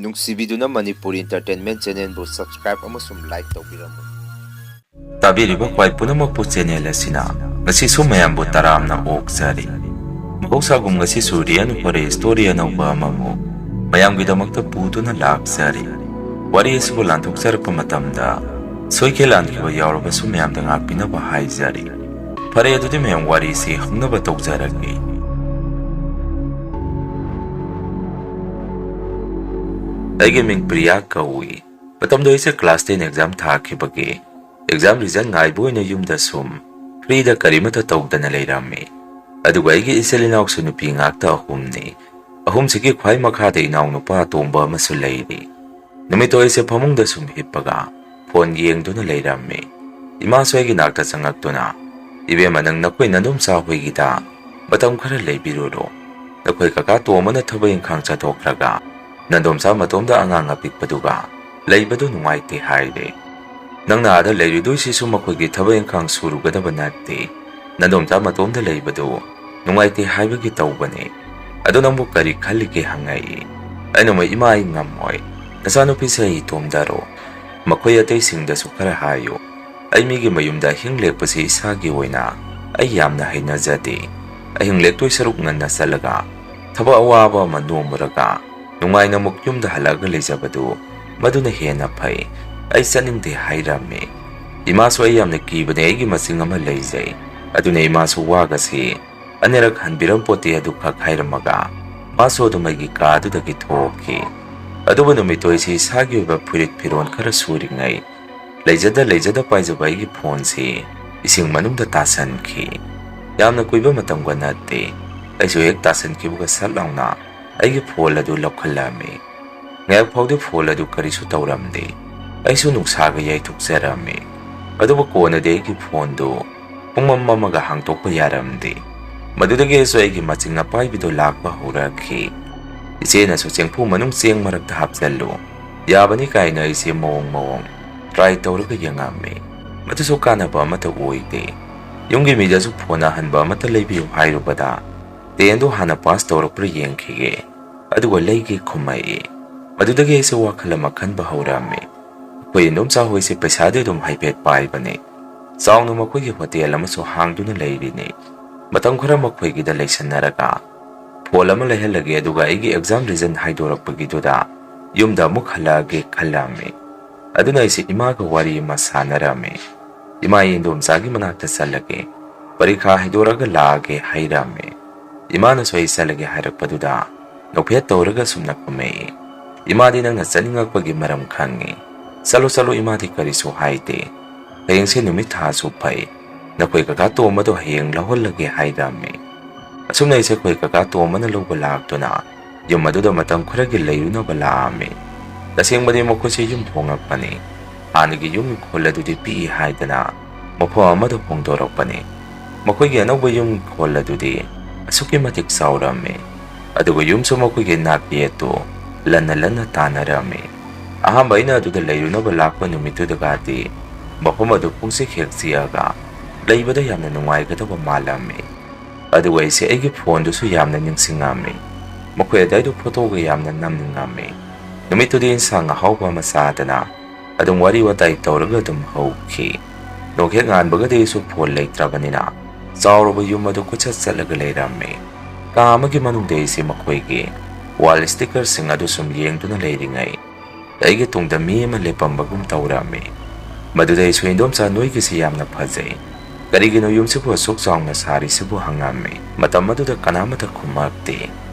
ꯅꯨꯡꯁꯤꯕꯤꯗꯨꯅ Manipuri Entertainment Channel ꯕꯨ subscribe ꯑꯃꯁꯨꯡ like ꯇꯧꯕꯤꯔꯝꯃꯨ. ꯇꯥꯕꯤꯔꯤꯕ ꯈ꯭ꯋꯥꯏ ꯄꯨꯝꯅꯃꯛꯄꯨ ꯆꯦꯅꯦꯜ ꯑꯁꯤꯅ ꯉꯁꯤꯁꯨ ꯃꯌꯥꯝꯕꯨ ꯇꯔꯥꯝꯅ ꯑꯣꯛꯆꯔꯤ. ꯃꯍꯧꯁꯥꯒꯨꯝ ꯉꯁꯤꯁꯨ ꯔꯤꯌꯟ ꯐꯣꯔꯦ ꯁ꯭ꯇꯣꯔꯤ ꯑꯅꯧꯕ ꯑꯃꯕꯨ ꯃꯌꯥꯝꯒꯤꯗꯃꯛꯇ ꯄꯨꯗꯨꯅ ꯂꯥꯛꯆꯔꯤ. ꯋꯥꯔꯤ ꯑꯁꯤꯕꯨ ꯂꯥꯟꯊꯣꯛꯆꯔꯛꯄ ꯃꯇꯝꯗ ꯁꯣꯏꯈꯤ ꯂꯥꯟꯈꯤꯕ ꯌꯥꯎꯔꯕꯁꯨ ꯃꯌꯥꯝꯗ ꯉꯥꯛꯄꯤꯅꯕ ꯍꯥꯏꯖꯔꯤ. ꯐꯔꯦ ꯑꯗꯨꯗꯤ ꯃꯌꯥꯝ ꯋꯥꯔꯤꯁꯤ ꯍꯧꯅꯕ ꯇꯧꯖꯔꯒꯦ. ꯑꯩꯒꯤ ꯃꯤꯡ ꯄ꯭ꯔꯤꯌꯥ ꯀꯧꯏ. ꯃꯇꯝꯗ ꯑꯩꯁꯦ ꯀ꯭ꯂꯥꯁ 10 ꯑꯦꯛꯖꯥꯝ ꯊꯥꯈꯤꯕꯒꯤ ꯑꯦꯛꯖꯥꯝ ꯔꯤꯖꯜ ꯉꯥꯏꯕ ꯑꯣꯏꯅ ꯌꯨꯝꯗ ꯁꯨꯝ ꯐ꯭ꯔꯤꯗ ꯀꯔꯤꯃꯠꯇ ꯇꯧꯗꯅ ꯂꯩꯔꯝꯃꯤ. ꯑꯗꯨꯒ ꯑꯩꯒꯤ ꯏꯆꯤꯜ ꯏꯅꯥꯎꯁꯨ ꯅꯨꯄꯤ ꯉꯥꯛꯇ ꯑꯍꯨꯝꯅꯤ. ꯑꯍꯨꯝꯁꯤꯒꯤ ꯈ꯭ꯋꯥꯏ ꯃꯈꯥꯗ ꯏꯅꯥꯎꯅꯨꯄꯥ ꯑꯇꯣꯝꯕ ꯑꯃꯁꯨ ꯂꯩꯔꯤ. ꯅꯨꯃꯤꯠꯇꯣ ꯑꯩꯁꯦ ꯐꯃꯨꯡꯗ ꯁꯨꯝ ꯍꯤꯞꯄꯒ ꯐꯣꯟ ꯌꯦꯡꯗꯨꯅ ꯂꯩꯔꯝꯃꯤ. ꯏꯃꯥꯁꯨ ꯑꯩꯒꯤ ꯅꯥꯛꯇ ꯆꯪꯉꯛꯇꯨꯅ "ꯏꯕꯦꯝꯃ, ꯅꯪ ꯅꯈꯣꯏ ꯅꯗꯣꯝꯆꯥ ꯍꯣꯏꯒꯤꯗ ꯃꯇꯝ ꯈꯔ ꯂꯩꯕꯤꯔꯨꯔꯣ. ꯅꯈꯣꯏ ꯀꯀꯥ ꯇꯣꯝꯕꯅ ꯊꯕꯛ ꯏꯪꯈꯥꯡ ꯆꯠꯊꯣꯛꯈ꯭ꯔꯒ ꯅꯗꯣꯝꯆꯥ ꯃꯇꯣꯝꯗ ꯑꯉꯥꯡ ꯑꯄꯤꯛꯄꯗꯨꯒ ꯂꯩꯕꯗꯨ ꯅꯨꯡꯉꯥꯏꯇꯦ ꯍꯥꯏꯔꯦ. ꯅꯪꯅ ꯑꯥꯗ ꯂꯩꯔꯨꯗꯣꯏꯁꯤꯁꯨ ꯃꯈꯣꯏꯒꯤ ꯊꯕꯛ ꯏꯪꯈꯥꯡ ꯁꯨꯔꯨꯒꯗꯕ ꯅꯠꯇꯦ. ꯅꯗꯣꯝꯆꯥ ꯃꯇꯣꯝꯗ ꯂꯩꯕꯗꯨ ꯅꯨꯡꯉꯥꯏꯇꯦ ꯍꯥꯏꯕꯒꯤ ꯇꯧꯕꯅꯤ. ꯑꯗꯨ ꯅꯪꯕꯨ ꯀꯔꯤ ꯈꯜꯂꯤꯒꯦ?" ꯍꯪꯉꯛꯏ. ꯑꯩꯅ "ꯏꯃꯥ, ꯑꯩ ꯉꯝꯃꯣꯏ. ꯅꯆꯥꯅꯨꯄꯤꯁꯦ ꯑꯩ ꯏꯇꯣꯝꯗꯔꯣ. ꯃꯈꯣꯏ ꯑꯇꯩꯁꯤꯡꯗꯁꯨ ꯈꯔ ꯍꯥꯏꯌꯨ. ꯑꯩ ꯃꯤꯒꯤ ꯃꯌꯨꯝꯗ ꯑꯍꯤꯡ ꯂꯦꯛꯄꯁꯤ ꯏꯁꯥꯒꯤ ꯑꯣꯏꯅ ꯑꯩ ꯌꯥꯝꯅ ꯍꯩꯅꯖꯗꯦ. ꯑꯍꯤꯡ ꯂꯦꯛꯇꯣꯏ ꯁꯔꯨꯛ ꯉꯟꯅ ꯆꯠꯂꯒ ꯊꯕꯛ ꯑꯋꯥꯕ ꯑꯃ ꯅꯣꯝꯃꯨꯔꯒ ꯅꯨꯡꯉꯥꯏꯅ ꯑꯃꯨꯛ ꯌꯨꯝꯗ ꯍꯜꯂꯛꯑꯒ ꯂꯩꯖꯕꯗꯨ ꯃꯗꯨꯅ ꯍꯦꯟꯅ ꯐꯩ. ꯑꯩ ꯆꯠꯅꯤꯡꯗꯦ" ꯍꯥꯏꯔꯝꯃꯤ. ꯏꯃꯥꯁꯨ ꯑꯩ ꯌꯥꯝꯅ ꯀꯤꯕꯅꯦ. ꯑꯩꯒꯤ ꯃꯆꯤꯡ ꯑꯃ ꯂꯩꯖꯩ. ꯑꯗꯨꯅ ꯏꯃꯥꯁꯨ ꯋꯥꯒꯁꯤ ꯑꯅꯤꯔꯛ ꯍꯟꯕꯤꯔꯝꯄꯣꯠꯇꯦ ꯑꯗꯨꯈꯛ ꯍꯥꯏꯔꯝꯃꯒ ꯃꯥꯁꯨ ꯑꯗꯨꯝ ꯑꯩꯒꯤ ꯀꯥꯗꯨꯗꯒꯤ ꯊꯣꯛꯈꯤ. ꯑꯗꯨꯕꯨ ꯅꯨꯃꯤꯠꯇꯣ ꯑꯩꯁꯤ ꯏꯁꯥꯒꯤ ꯑꯣꯏꯕ ꯐꯨꯔꯤꯠ ꯐꯤꯔꯣꯜ ꯈꯔ ꯁꯨꯔꯤꯉꯩ ꯂꯩꯖꯗ ꯄꯥꯏꯖꯕ ꯑꯩꯒꯤ ꯐꯣꯟꯁꯤ ꯏꯁꯤꯡ ꯃꯅꯨꯡꯗ ꯇꯥꯁꯟꯈꯤ. ꯌꯥꯝꯅ ꯀꯨꯏꯕ ꯃꯇꯝꯒ ꯅꯠꯇꯦ. ꯑꯩꯁꯨ ꯍꯦꯛ ꯇꯥꯁꯟꯈꯤꯕꯒ ꯁꯠ ꯂꯥꯎꯅ ꯑꯩꯒꯤ ꯐꯣꯟ ꯑꯗꯨ ꯂꯧꯈꯠꯂꯝꯃꯤ. ꯉꯥꯏꯍꯥꯛ ꯐꯥꯎꯗꯤ ꯐꯣꯟ ꯑꯗꯨ ꯀꯔꯤꯁꯨ ꯇꯧꯔꯝꯗꯦ. ꯑꯩꯁꯨ ꯅꯨꯡꯁꯥꯒ ꯌꯩꯊꯣꯛꯆꯔꯝꯃꯤ. ꯑꯗꯨꯕꯨ ꯀꯣꯟꯅꯗꯤ ꯑꯩꯒꯤ ꯐꯣꯟꯗꯨ ꯄꯨꯡꯃꯝ ꯑꯃꯒ ꯍꯥꯡꯇꯣꯛꯄ ꯌꯥꯔꯝꯗꯦ. ꯃꯗꯨꯗꯒꯤ ꯑꯩꯁꯨ ꯑꯩꯒꯤ ꯃꯆꯤꯡ ꯑꯄꯥꯏꯕꯤꯗꯨ ꯂꯥꯛꯄ ꯍꯧꯔꯛꯈꯤ. ꯏꯆꯦꯅꯁꯨ "ꯆꯦꯡꯐꯨ ꯃꯅꯨꯡ ꯆꯦꯡ ꯃꯔꯛꯇ ꯍꯥꯞꯆꯜꯂꯨ, ꯌꯥꯕꯅꯤ" ꯀꯥꯏꯅ ꯑꯩꯁꯦ ꯃꯑꯣꯡ ꯇ꯭ꯔꯥꯏ ꯇꯧꯔꯒ ꯌꯦꯡꯉꯝꯃꯤ. ꯃꯗꯨꯁꯨ ꯀꯥꯟꯅꯕ ꯑꯃꯠꯇ ꯑꯣꯏꯗꯦ. ꯌꯨꯝꯒꯤ ꯃꯤꯗꯁꯨ ꯐꯣꯟ ꯑꯍꯟꯕ ꯑꯃꯠꯇ ꯂꯩꯕꯤꯌꯨ ꯍꯥꯏꯔꯨꯕꯗ "10ꯗꯣ ꯍꯥꯟꯅ ꯄꯥꯁ ꯇꯧꯔꯛꯄ꯭ꯔꯥ ꯌꯦꯡꯈꯤꯒꯦ, ꯑꯗꯨꯒ ꯂꯩꯒꯦ" ꯈꯨꯝꯃꯛꯏ. ꯃꯗꯨꯗꯒꯤ ꯑꯩꯁꯦ ꯋꯥꯈꯜ ꯑꯃ ꯈꯟꯕ ꯍꯧꯔꯝꯃꯤ. ꯑꯩꯈꯣꯏ ꯏꯗꯣꯝꯆꯥ ꯍꯣꯏꯁꯦ ꯄꯩꯁꯥꯗꯤ ꯑꯗꯨꯝ ꯍꯥꯏꯐꯦꯠ ꯄꯥꯏꯕꯅꯤ. ꯆꯥꯎꯅ ꯃꯈꯣꯏꯒꯤ ꯍꯣꯇꯦꯜ ꯑꯃꯁꯨ ꯍꯥꯡꯗꯨꯅ ꯂꯩꯔꯤꯅꯤ. ꯃꯇꯝ ꯈꯔ ꯃꯈꯣꯏꯒꯤꯗ ꯂꯩꯁꯟꯅꯔꯒ ꯐꯣꯟ ꯑꯃ ꯂꯩꯍꯜꯂꯒꯦ, ꯑꯗꯨꯒ ꯑꯩꯒꯤ ꯑꯦꯛꯖꯥꯝ ꯔꯤꯖꯜ ꯍꯥꯏꯗꯣꯔꯛꯄꯒꯤꯗꯨꯗ ꯌꯨꯝꯗ ꯑꯃꯨꯛ ꯍꯜꯂꯛꯑꯒꯦ ꯈꯜꯂꯝꯃꯤ. ꯑꯗꯨꯅ ꯑꯩꯁꯦ ꯏꯃꯥꯒ ꯋꯥꯔꯤ ꯑꯃ ꯁꯥꯟꯅꯔꯝꯃꯤ. "ꯏꯃꯥ, ꯑꯩ ꯏꯗꯣꯝꯆꯥꯒꯤ ꯃꯅꯥꯛꯇ ꯆꯠꯂꯒꯦ, ꯄꯔꯤꯈꯥ ꯍꯥꯏꯗꯣꯔꯒ ꯂꯥꯛꯑꯒꯦ" ꯍꯥꯏꯔꯝꯃꯤ. ꯏꯃꯥꯅꯁꯨ ꯑꯩ ꯆꯠꯂꯒꯦ ꯍꯥꯏꯔꯛꯄꯗꯨꯗ ꯅꯣꯛꯐꯦꯠ ꯇꯧꯔꯒ ꯁꯨꯝꯅ ꯈꯨꯝꯃꯛꯏ. "ꯏꯃꯥꯗꯤ ꯅꯪꯅ ꯆꯠꯅꯤꯡꯉꯛꯄꯒꯤ ꯃꯔꯝ ꯈꯪꯉꯤ. ꯆꯠꯂꯣ, ꯏꯃꯥꯗꯤ ꯀꯔꯤꯁꯨ ꯍꯥꯏꯗꯦ. ꯍꯌꯦꯡꯁꯦ ꯅꯨꯃꯤꯠ ꯊꯥꯁꯨ ꯐꯩ. ꯅꯈꯣꯏ ꯀꯀꯥ ꯇꯣꯝꯕꯗꯣ ꯍꯌꯦꯡ ꯂꯧꯍꯜꯂꯒꯦ" ꯍꯥꯏꯔꯝꯃꯤ. ꯑꯁꯨꯝꯅ ꯑꯩꯁꯦ ꯑꯩꯈꯣꯏ ꯀꯀꯥ ꯇꯣꯝꯕꯅ ꯂꯧꯕ ꯂꯥꯛꯇꯨꯅ ꯌꯨꯝ ꯑꯗꯨꯗ ꯃꯇꯝ ꯈꯔꯒꯤ ꯂꯩꯔꯨꯅꯕ ꯂꯥꯛꯑꯝꯃꯤ. ꯇꯁꯦꯡꯕꯗꯤ ꯃꯈꯣꯏꯁꯦ ꯌꯨꯝ ꯍꯣꯡꯉꯛꯄꯅꯤ. ꯍꯥꯟꯅꯒꯤ ꯌꯨꯝ ꯏꯪꯈꯣꯜ ꯑꯗꯨꯗꯤ ꯄꯤꯛꯏ ꯍꯥꯏꯗꯅ ꯃꯐꯝ ꯑꯃꯗ ꯍꯣꯡꯗꯣꯔꯛꯄꯅꯤ. ꯃꯈꯣꯏꯒꯤ ꯑꯅꯧꯕ ꯌꯨꯝ ꯏꯪꯈꯣꯜ ꯑꯗꯨꯗꯤ ꯑꯁꯨꯛꯀꯤ ꯃꯇꯤꯛ ꯆꯥꯎꯔꯝꯃꯤ. ꯑꯗꯨꯒ ꯌꯨꯝꯁꯨ ꯃꯈꯣꯏꯒꯤ ꯅꯥꯛꯌꯦꯠꯇꯨ ꯂꯟꯅ ꯇꯥꯟꯅꯔꯝꯃꯤ. ꯑꯍꯥꯟꯕ ꯑꯩꯅ ꯑꯗꯨꯗ ꯂꯩꯔꯨꯅꯕ ꯂꯥꯛꯄ ꯅꯨꯃꯤꯠꯇꯨꯗꯒꯗꯤ ꯃꯐꯝ ꯑꯗꯨ ꯄꯨꯡꯆꯤꯛ ꯍꯦꯛ ꯆꯤꯛꯑꯒ ꯂꯩꯕꯗ ꯌꯥꯝꯅ ꯅꯨꯡꯉꯥꯏꯒꯗꯕ ꯃꯥꯜꯂꯝꯃꯤ. ꯑꯗꯨꯒ ꯑꯩꯁꯦ ꯑꯩꯒꯤ ꯐꯣꯟꯗꯨꯁꯨ ꯌꯥꯝꯅ ꯅꯤꯡꯁꯤꯡꯉꯝꯃꯤ. ꯃꯈꯣꯏ ꯑꯗꯨꯋꯥꯏꯗꯨ ꯐꯣꯇꯣꯒ ꯌꯥꯝꯅ ꯅꯝꯅꯤꯡꯉꯝꯃꯤ. ꯅꯨꯃꯤꯠꯇꯨꯗꯤ ꯏꯟꯁꯥꯡ ꯑꯍꯥꯎꯕ ꯑꯃ ꯆꯥꯗꯅ ꯑꯗꯨꯝ ꯋꯥꯔꯤ ꯋꯥꯇꯥꯏ ꯇꯧꯔꯒ ꯑꯗꯨꯝ ꯍꯧꯈꯤ. ꯅꯣꯡꯍꯦꯛ ꯉꯥꯟꯕꯒꯗꯤ ꯑꯩꯁꯨ ꯐꯣꯟ ꯂꯩꯇ꯭ꯔꯕꯅꯤꯅ ꯆꯥꯎꯔꯕ ꯌꯨꯝ ꯑꯗꯨ ꯀꯣꯏꯆꯠ ꯆꯠꯂꯒ ꯂꯩꯔꯝꯃꯤ. ꯀꯥ ꯑꯃꯒꯤ ꯃꯅꯨꯡꯗ ꯑꯩꯁꯦ ꯃꯈꯣꯏꯒꯤ ꯋꯥꯜ ꯁ꯭ꯇꯤꯀꯔꯁꯤꯡ ꯑꯗꯨ ꯁꯨꯝ ꯌꯦꯡꯗꯨꯅ ꯂꯩꯔꯤꯉꯩ ꯑꯩꯒꯤ ꯇꯨꯡꯗ ꯃꯤ ꯑꯃ ꯂꯦꯞꯄꯝꯕꯒꯨꯝ ꯇꯧꯔꯝꯃꯤ. ꯃꯗꯨꯗ ꯑꯩꯁꯨ "ꯏꯟꯗꯣꯝꯆꯥ, ꯅꯣꯏꯒꯤꯁꯤ ꯌꯥꯝꯅ ꯐꯖꯩ. ꯀꯔꯤꯒꯤꯅꯣ ꯌꯨꯝꯁꯤꯕꯨ ꯑꯁꯨꯛ ꯆꯥꯎꯅ ꯁꯥꯔꯤꯁꯤꯕꯨ" ꯍꯪꯉꯝꯃꯤ. ꯃꯇꯝ ꯑꯗꯨꯗ ꯀꯅꯥꯃꯠꯇ ꯈꯨꯝꯃꯛꯇꯦ.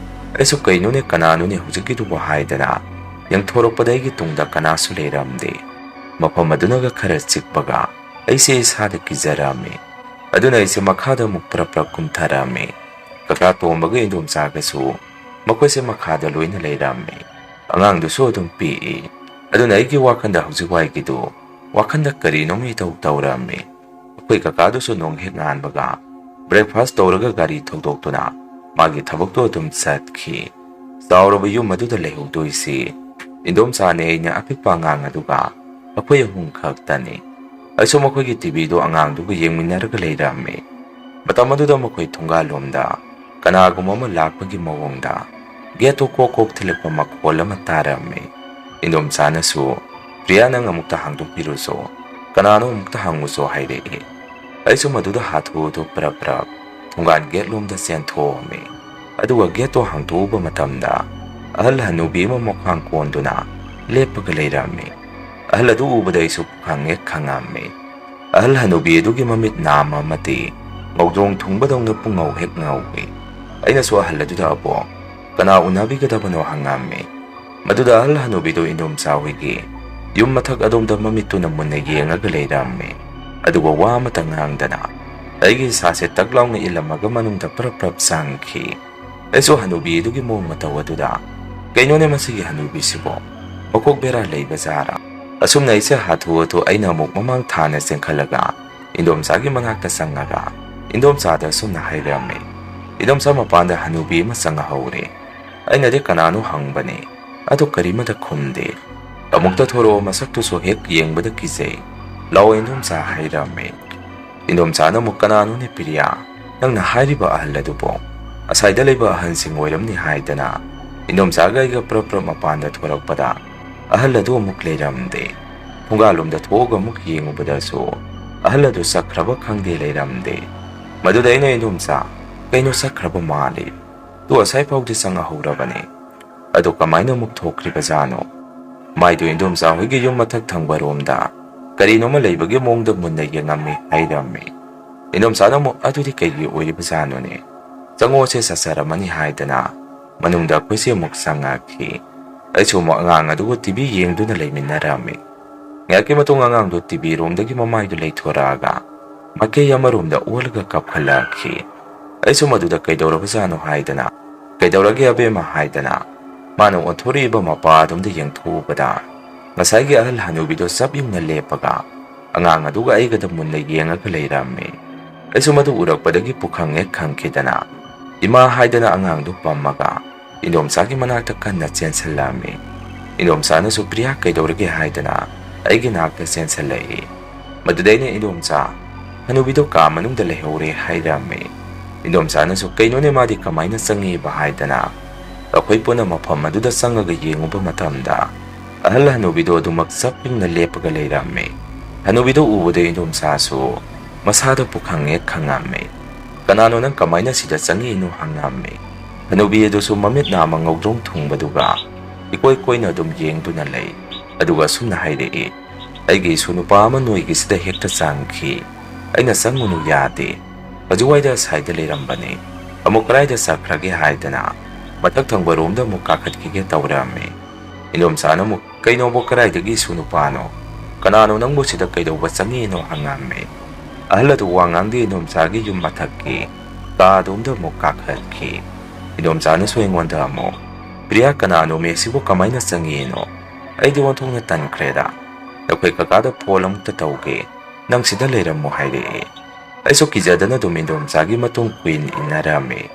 ꯑꯩꯁꯨ "ꯀꯩꯅꯣꯅꯦ, ꯀꯅꯥꯅꯣꯅꯦ ꯍꯧꯖꯤꯛꯀꯤꯗꯨꯕꯨ" ꯍꯥꯏꯗꯅ ꯌꯦꯡꯊꯣꯔꯛꯄꯗ ꯑꯩꯒꯤ ꯇꯨꯡꯗ ꯀꯅꯥꯁꯨ ꯂꯩꯔꯝꯗꯦ. ꯃꯐꯝ ꯑꯗꯨꯅꯒ ꯈꯔ ꯆꯤꯛꯄꯒ ꯑꯩꯁꯦ ꯏꯁꯥꯗ ꯀꯤꯖꯔꯝꯃꯤ. ꯑꯗꯨꯅ ꯑꯩꯁꯦ ꯃꯈꯥꯗ ꯑꯃꯨꯛ ꯄ꯭ꯔꯞ ꯀꯨꯝꯊꯔꯝꯃꯤ. ꯀꯀꯥ ꯇꯣꯝꯕꯒ ꯏꯟꯗꯣꯝꯆꯥꯒꯁꯨ ꯃꯈꯣꯏꯁꯦ ꯃꯈꯥꯗ ꯂꯣꯏꯅ ꯂꯩꯔꯝꯃꯤ. ꯑꯉꯥꯡꯗꯨꯁꯨ ꯑꯗꯨꯝ ꯄꯤꯛꯏ. ꯑꯗꯨꯅ ꯑꯩꯒꯤ ꯋꯥꯈꯟꯗ ꯍꯧꯖꯤꯛꯋꯥꯏꯒꯤꯗꯨ ꯋꯥꯈꯟꯗ ꯀꯔꯤꯅꯣꯝ ꯏꯇꯧ ꯇꯧꯔꯝꯃꯤ. ꯑꯩꯈꯣꯏ ꯀꯀꯥꯗꯨꯁꯨ ꯅꯣꯡꯍꯦꯛ ꯉꯥꯟꯕꯒ ꯕ꯭ꯔꯦꯛꯐꯥꯁꯠ ꯇꯧꯔꯒ ꯒꯥꯔꯤ ꯊꯧꯗꯣꯛꯇꯨꯅ ꯃꯥꯒꯤ ꯊꯕꯛꯇꯣ ꯑꯗꯨꯝ ꯆꯠꯈꯤ. ꯆꯥꯎꯔꯕ ꯌꯨꯝ ꯑꯗꯨꯗ ꯂꯩꯍꯧꯗꯣꯏꯁꯤ ꯏꯟꯗꯣꯝꯆꯥꯅꯦ, ꯑꯩꯅꯦ, ꯑꯄꯤꯛꯄ ꯑꯉꯥꯡ ꯑꯗꯨꯒ ꯑꯩꯈꯣꯏ ꯑꯍꯨꯝ ꯈꯛꯇꯅꯤ. ꯑꯩꯁꯨ ꯃꯈꯣꯏꯒꯤ ꯇꯤꯚꯤꯗꯣ ꯑꯉꯥꯡꯗꯨꯒ ꯌꯦꯡꯃꯤꯟꯅꯔꯒ ꯂꯩꯔꯝꯃꯤ. ꯃꯇꯝ ꯑꯗꯨꯗ ꯃꯈꯣꯏ ꯊꯣꯡꯒꯥꯜꯂꯣꯝꯗ ꯀꯅꯥꯒꯨꯝꯕ ꯑꯃ ꯂꯥꯛꯄꯒꯤ ꯃꯑꯣꯡꯗ ꯒꯦꯠꯇꯨ ꯀꯣꯛ ꯊꯤꯜꯂꯛꯄ ꯃꯈꯣꯜ ꯑꯃ ꯇꯥꯔꯝꯃꯤ. Indomsanasu Priya nang amukta hangdokpiruso kanano amukta hanguso hairei aisu maduda hathu to prap thungan gate lomda senthoame aduga gate to hangthuba matamda ahal hanubi ma mokhang konduna lepaga leirame ahal adu ubada isu khange khangame ahal hanubi adugi mamit nama mati ngawdong thungbadong na pungau hek ngawi aina so ahal aduda abo kana unabi gadabano hangame maduda ahal hanubi do indomsa wigi yum mathak adomda mamitu na munna yengaga leirame aduga wa matang hangdana aigi sase taklaw nga ilamaga manungda prap sangki aiso hanubi adugi mo mataw aduda kaino ne masigi hanubi sibo makok bera leiba zara asum na isa hathu ato aina muk mamang thana sengkhalaga indomsa gi mangakta sangaga indomsa da sumna hairame indomsa mapanda hanubi masanga haure aina de kanano hangbane adu karimada khumde amukta thoro masaktu so hek yengbada kise law indomsa hairame indomsa na mukkanano ne piriya nangna hairiba ahladubo asaida leiba ahansing oiramni haidana indomsa ga prap mapanda thorakpada ahaladu muk leiramde pungalumda thoga muk yengubada so ahaladu sakraba khangde leiramde maduda ina indomsa kaino sakraba mali tu asai paudi sanga horabane adu kamaina muk thokriba jano maidu indomsa hoigi yum mathak thangbaromda karino ma leibage mongda munna yengami hairame indomsa na mo adudi kaigi oiriba jano ne jango se sasaramani haidana manungda kwese muk sangaki aisu mo angang adugo TV yengduna leiminarame ngaki matung angang do TV romdagi mamaidu leithoraga make yamarumda olga kapkhalaki aisu maduda kaidoraba jano haidana kaidorage abema haidana manu onthori ba mapa dumde yengthubada ngasai ahal hanubido sabyungna lepaga angang aduga aigada munna yengaga leirame aisu madu urakpadagi pukhange khangkidana ima haidana angang du pammaga indomsa gi manakta kanna chensalame indomsa na supriya kaidorage haidana aigi nakta chensalai madudaine indomsa hanubido ka manungda lehore hairame indomsa na su kaino ne madi kamaina sangi ba haidana akhoi puna mafam aduda sangaga yenguba matamda ahal hanubido adumak sapingna lepaga leirame hanubido ubada indomsa su masada pukhange khangame kanano nang kamaina sida sangi inu hangame hanubi adu su mamit na mangawdong thungbaduga ikoi koina dum yengduna lei aduga sumna hairei aigi sunupa ama noigi sida hekta sangki aina sangunu yade ajuwaida saida leirambane amuk raida sakrage haidana matak thangbaromda muk kakhatkige tawrame indomsa na muk kaino bo karaidagi sunupano kanano nang mo sida kaidoba sangi no hangame ahladu wangangdi indomsa gi yum mathakki ta domda muk kakhatki indomsa na soingwanda mo priya kanano me sibo kamaina sangi no aidi wonthong na tankreda akhoi kakada pholam ta tawge nang sida leiram mo haire aiso kijadana dum indomsa gi matung queen inarame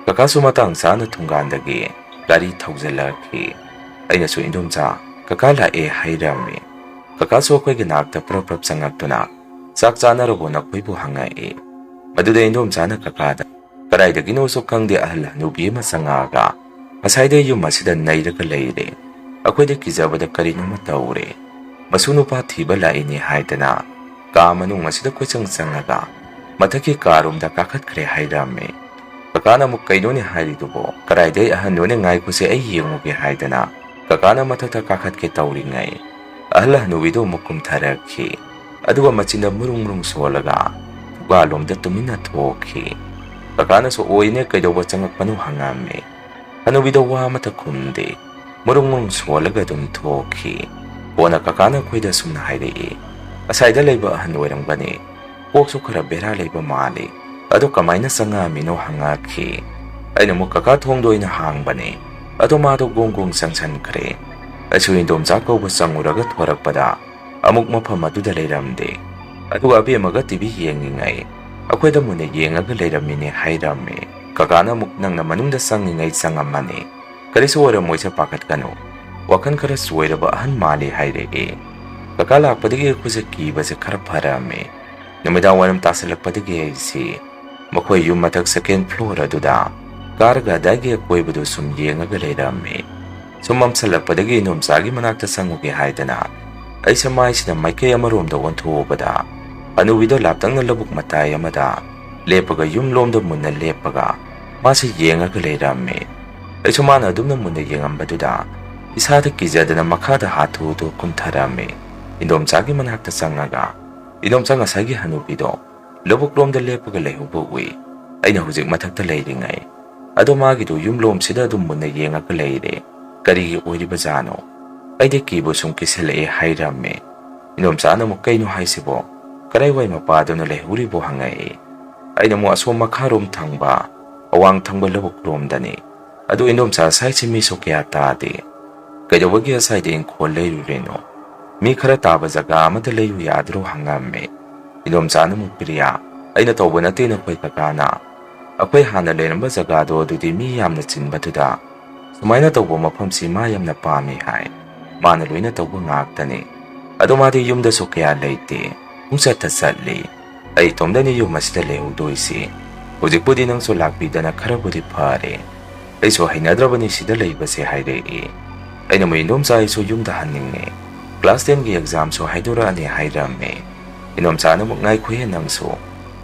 kakasu matang sana thungandagi gari thaujalaki aina su indomsa kakala e hairame kakasu khoi gi nakta prap sangaktuna sak chana robo na khoibu hangai maduda indomsa na kakada karaidagi no so khangde ahal hanubi ma sangaga asaide yum masida nairaga leire akhoi de kijabada karino matawre masunu pa thiba laini haidana ka manung masida khochang sangaga mathaki karumda kakhat khre hairame kakana muk kaino ne hairidubo karaidai ahano ne ngai kuse ai yenguge haidana kakana mathata kakhat ke tawringai ahal hanubido mukum tharakhi aduga machinda murung solaga galomda tumina thoki kakana so oine kaidoba changakpanu hangame hanubido wa mata khumde murung solaga dum thoki ona kakana khoida sumna hairei asaida leiba ahan oirangbane koksu khara bera leiba mali ado kamaina sanga mino hangakhi aina muk kaka thongdoina hangbane ado mado gonggung sangsan khre asu indomsa ko ba sanguraga thorakpada amuk mafam aduda leiramde aduga abemaga TV yengingai akhoida mune yengaga leiramine hairame kakana muk nangna manungda sangingai sangamane karisu ora moisa pakat kanu wakan khara suwairaba ahan mali hairei kakala padigi khuse kiba se khara pharame numida wanam tasalakpadigi aisi makhoi yum mathak second floor aduda karga dagi koibudu sum yengaga leirame Sumam salakpadagi inomsagi manakta sangugi haidana ai samai sina maikay amarom da onthuobada Hanubido laptang na labuk matay amada lepaga yumlom da munna lepaga masi yengaga leirame ai sumana adum na munna yengambaduda isada kijadana makada hatu do kumtharame inomsagi manakta sangaga inomsang asagi Hanubido labuk lom da lepaga lehubo ui aina hujik mathakta leiringai ado magido yumlom sida adum munna yengaga leire karigi oiribajano aide kibo sum kisele hairame inomsana mo kaino haisibo karai wai mapado na lehuribo hangai aina mo aso makharom thangba awang thangba labuk lom dani ado inomsa sai chimi so kya tade kajawagi asai de khol leiru reno mi khara taba jaga amata leiru yadro hangame inomsana mo priya aina tawbana te na khoi kakana akwai hana leramba jaga do dudi mi yamna chinbatuda sumaina tawbo mafam si ma yamna pami hai mana loina tawbo ngaktani ado madi yumda so kya leite Musata sadli ay tomdani yung masida lehudoisi hujikpudi nang so lakbidana karabudi pare ay so hinadrabani sida leibasi hairei ay namoy inomsa ay so yumdahan ningi class 10 gi exam so haidura ani hairame inomsa na ngay kuya nang so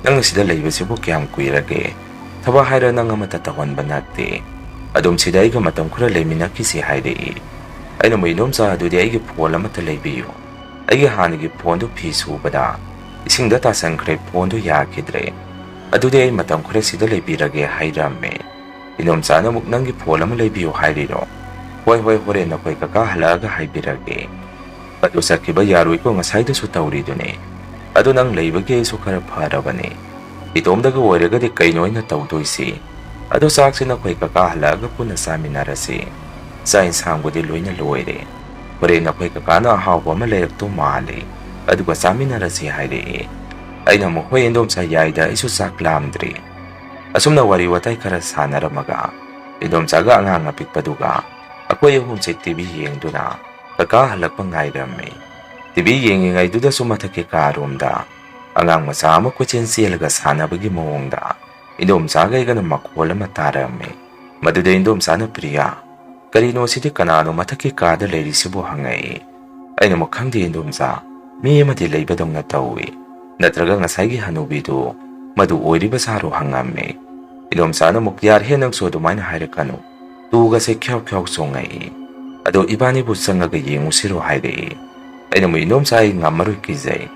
nang sida leibasi po kiyang kuirage taba haira nang matatawan banati adum sida ay gamatang kura leiminaki si hairei ay namoy inomsa adudi ay gipola matalaibiyo Ay hanigi pondo pisu bada isingda tasangkre pondo yakidre adude ay matang kure sida leibirage hairame inomsana muknangi pola malaibiyo hairiro hoy hore na koy kakahalaga haibirage adu sakiba yarui ko ngasay da su tawridune adu nang leibage su kara parabane itomdaga waraga di kainoy na tawdoisi adu saksi na koy kakahalaga po nasaminarasi sa insanggo di loy na loyre Pare na koy kakana hawa malayak to mali aduga saminarasi hairei ay na mo koy indom sa yayda isu saklamdri asum na wari watay karasanaramaga indom saga ang hangapik paduga akoy yung sa TV yeng duna kakahalak pang ngayrame TV yeng ngay duda sumatake karumda ang masama ko chensielaga sana bagi moongda indom saga iga na makuwala matarame maduda indom sana priya Karino sidi kanano mataki kada leirisibo hangai aina mo khangdi indomsa mi amadi leibadong na tawi natraga ngasai gi Hanubido madu oiriba saro hangame inomsa na mukyar henang so dumain hairakano tuga se kyaw songai ado ibani busangaga yengu siro haire aina mo inomsa ay ngamaru kizai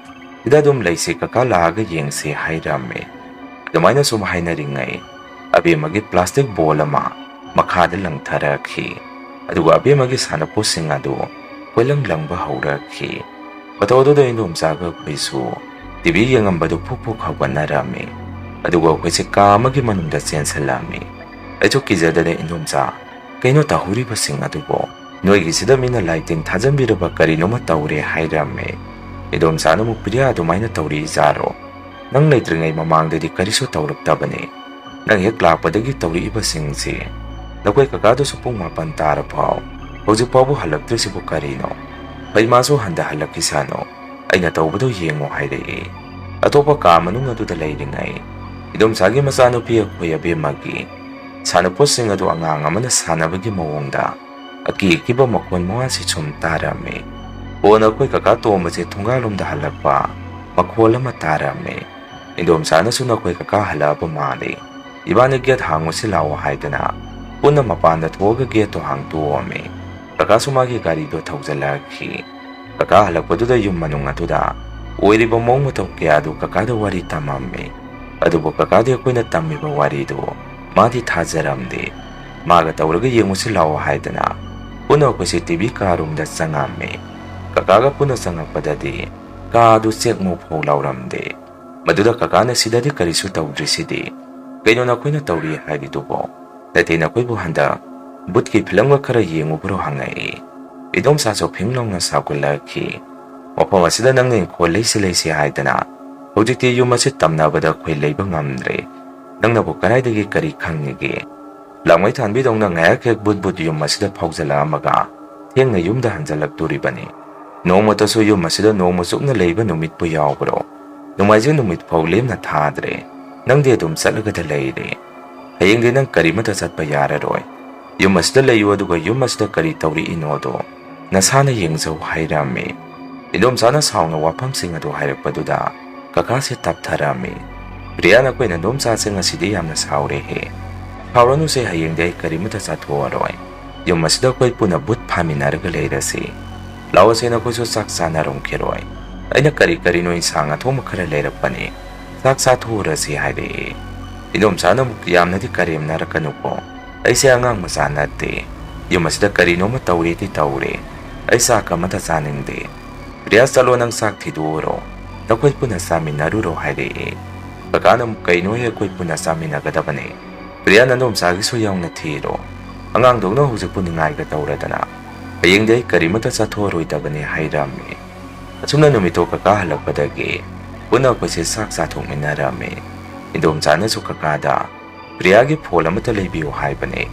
idadum leise kakalaga yengse hairame dumaina sumahaina ringai abi magi plastic bolama makhada lang tharakhi aduga abi magi sanapo singado koilang langba haurakhi patodo do inomsaga kwisu TV yangambado pupuk hawanarame aduga kwese kamagi manunda sensalami ajo kizada de inomsa kaino tahuri basing adugo noigi sida mina lighting thajambiraba karino matawre hairame inomsa na mupiriya adumaina tawri zaro nang leitringai mamangdadi kariso tawraktabane nang hek lakpadagi tawri ibasingsi Nakoy kakado sa pong mapantara pao hojik pao halak si po karino kay maso handa halak kisano ay natawbado yengo hairei atopa kamanong natudalay ringay idom sagi masano piya kuya bimagi sana po sing ado ang angaman na sana bagi mawongda aki kiba makwan mga si chumtarame o nakoy kakato masi tunggalom da halak pa makwala matarame idom sana sunakoy kakahala pamali iba nagyat hango silaw haidana Una mapanda tuwaga geto hang tuwame. Kakasumagi garido tawzalaki. Kakahalak pa duda yung manong atuda. Uwiri ba mong matawkyado kakada wari tamame. Adubo kakada ako'y natami ba wari do. Mati tazaramde. Maga tawraga yung usilaw haidana. Una ako si TV karum da sangame. Kakaga po na sangapadadi. Kaado siyag mo po lauramde. Maduda kakana sidadi karisu tawdrisidi. Ganyan ako'y natawri haidido po. Dati na ko'y buhanda, butki pilangwa kara yengu bro hangai. Idom saso pinglong na sakulaki. Mapamasida nang ngayon ko lay si haidana. Hojikti yung masit tamna bada ko'y laybang amdre. Nang nabukaray dagi kari kangigi. Langway tanbidong na ngayak budbud yung masida pawzala maga. Tiyang na yung dahan zalag turibani. Noong mataso yung masida noong masuk na layba numit po yaw bro. Nung may numit pawlim na tadre. Nang di adum sa lagadalay re. Hayang din ang karimata sa payara roy. Yum asida layu aduga yum asida kari tauri inodo nasana yengzau hairami. Indomsana sauna wapamsing adu hairakpaduda kakase taptharami. Priyana koina indomsa sing asidi yamna saurehe. Hauranu se hayengde karimata sathuaroi. Yum asida koi puna but phaminarga leirasi. Lawasena koisu sak sanarom keroi. Aina kari no insang athoma khara leirakpani. Sak sathurasi haire. Indomsana muk yamnadi karim narakanuko. Aise angang macha nate. Yum asida karino ma taure ti taure. Aisa kamata saningde. Priya salo nang sak thiduro. Nakoi puna saminaruro haire. Kakana muk kaino he koi puna saminagadabane. Priya nandomsagi so yaung na thiro. Angang dogna hujik puningai ga tauradana. Hayengde karimata sathoroidabane hairami. Asumna numito kaka halakpadagi. Puna koise sak sathokminarami. Indomsana su kakada. Priyagi phone amata leibiyo haibane.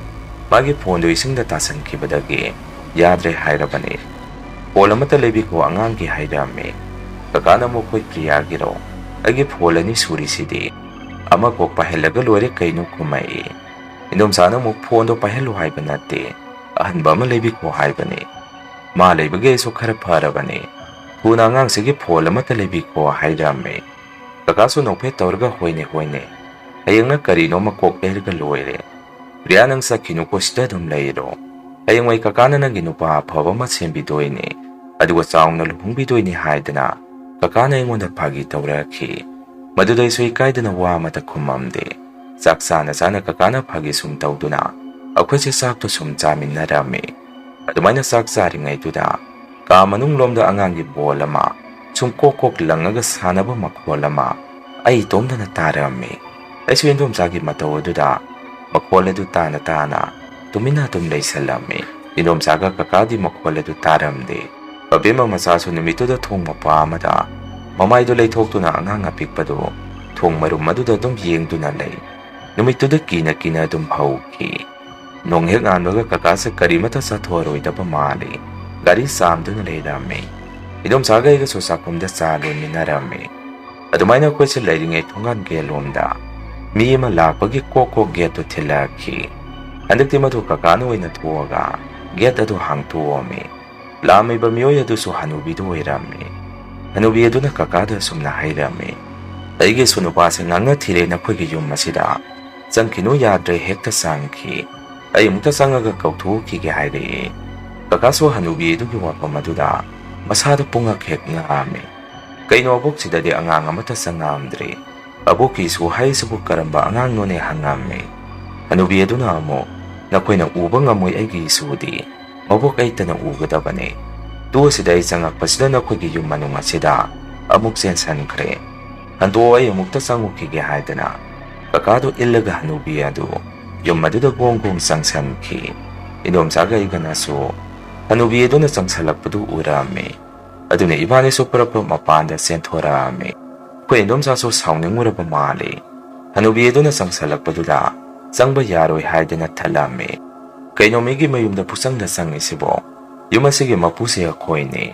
Magi phone do isingda tasankibadagi yadre hairabane. Phone amata leibiko angangi hairami. Kakana mo koi priyagi ro. Agi phone ani surisidi. Ama kok pahelaga lore kaino kumai. Indomsana mo phone do pahelu haibanate. Ahanba ama leibiko haibane. Ma leibage so khara pharabane. Puna angang sige phone amata leibiko hairami. Kakaso nokpe taurga hoine. Ayang na karino makok erga loire. Priya nang sa kinuko sida dum lairo. Ayang may kakana na ginupa paba matsembidoy ni. Aduwa saong na luhungbidoy ni haidana. Kakana yung muna pagi tauraki. Maduday so ikay na wa matakumamde. Saksa na sana kakana pagi sumtaw duna. Ako si sakto sumtamin na rami. Adumay na saksa rin ngay tuda. Kamanung lomda angangi bolama. Sumkokok lang agasana ba makwalama. Ay itom na natarami. Ay suwindom sagi matawa duda. Makwala du tana. Tuminatum lay salami. Indom saga kakadi makwala du taramde. Pabima masaso nimito da thong mapamada. Mamay do lay thok tu na angang apikpado. Thong marumado da dum yeng du na lay. Numito da kina dum hauki. Nong hek anwaga kakasa karimata sa thoroy da pamali. Gari sam du na lay rami. Indom saga iga susakum da salon ni narami. Adumay na kwesa lay ringay thungan gelonda. Miyama lakpagi koko geto tilaki. Handakti matu kakano ay natuwaga. Get ado hangtuwami. Lamay ba miyoy ado so hanubi do ay rami. Hanubi ado na kakada sumnahay rami. Aygi sunupasi nga nga tire na kwegi yung masida. Sang kino yadre hekta sangki. Ay mukta sangaga kautu kiki hayri. Kakaso hanubi ado giwapa maduda. Masada pungak hek nga ami. Kaino abok sida di anganga mata sa ngamdre. Aboki suhay sa bukaramba angang nune hangame. Hanubi ado na mo, na ko'y nang ubang amoy ay gisudi. Mabok ay tanang ugadabane. Tuwa sida ay sangak pasida na ko'y giyong manunga sida. Amok sensan kre. Hantuwa ay amok tasang ukigihada na. Kakado ilaga hanubi ado. Yung madudagong sangsan ki. Inom saga ay ganaso. Hanubi ado na sangsalak padu urame. Ado na iba ni soprapa mapanda sentorame. Kung indom sa so sauning mura pamali. Hanubi ito na sang salagpadula. Sang bayaroy hayda na talami. Kaya nomigi mayum na pusang na sang isibo. Yumasige mapusi ako ini.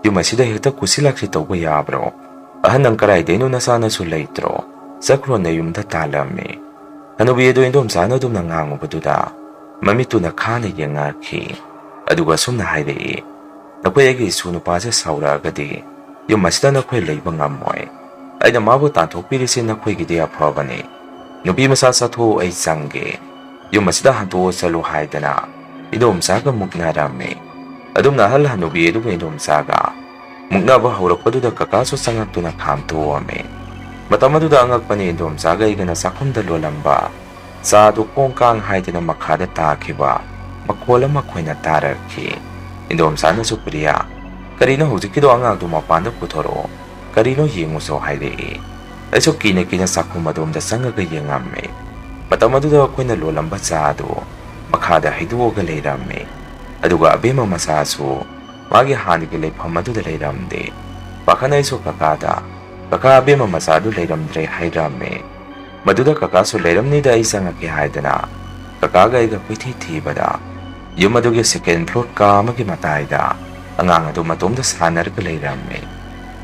Yumasida hita kusilak sitaw bayabro. Ahan ng karay dino na sana sulaytro. Sakro na yung tatalami. Hanubi ito indom sana dum nangango paduda. Mamito na kanay yung aki. Aduga sum na hayda Napayagi suno pa sa saura agadi. Yumasida na ko'y laybang amoy. Ay na mabot tanto pilisin na ko'y gidi apabani. Nubi masasato ay sangge. Yung masdahan to sa luhay na. Idom saga mugnarami. Adom na halahan nubi idom idom saga. Mugna ba hurok pa duda kakaso sangag to na kamto ame. Matama duda angag pa ni idom saga igana sakong dalo lamba. Sa dukong kang hay na makada takiba. Makwala makoy na taraki. Idom sana supriya. Karina huzikido angag dumapanda putoro. Karino yengo so haide. Ay so kina sakong madom da sanga gayang ame. Matamado daw ako na lolang basado. Makada hiduo galay rame. Aduga abema masaso. Magi hani galay pamado da lay ramde. Baka na iso kakada. Baka abema masado lay ramdre hay rame. Maduda kakaso lay ram ni da isang akihayda na. Kakagay ga pititi bada. Yung madugi second floor ka magimatay da. Ang nga dumatom da sanar galay rame.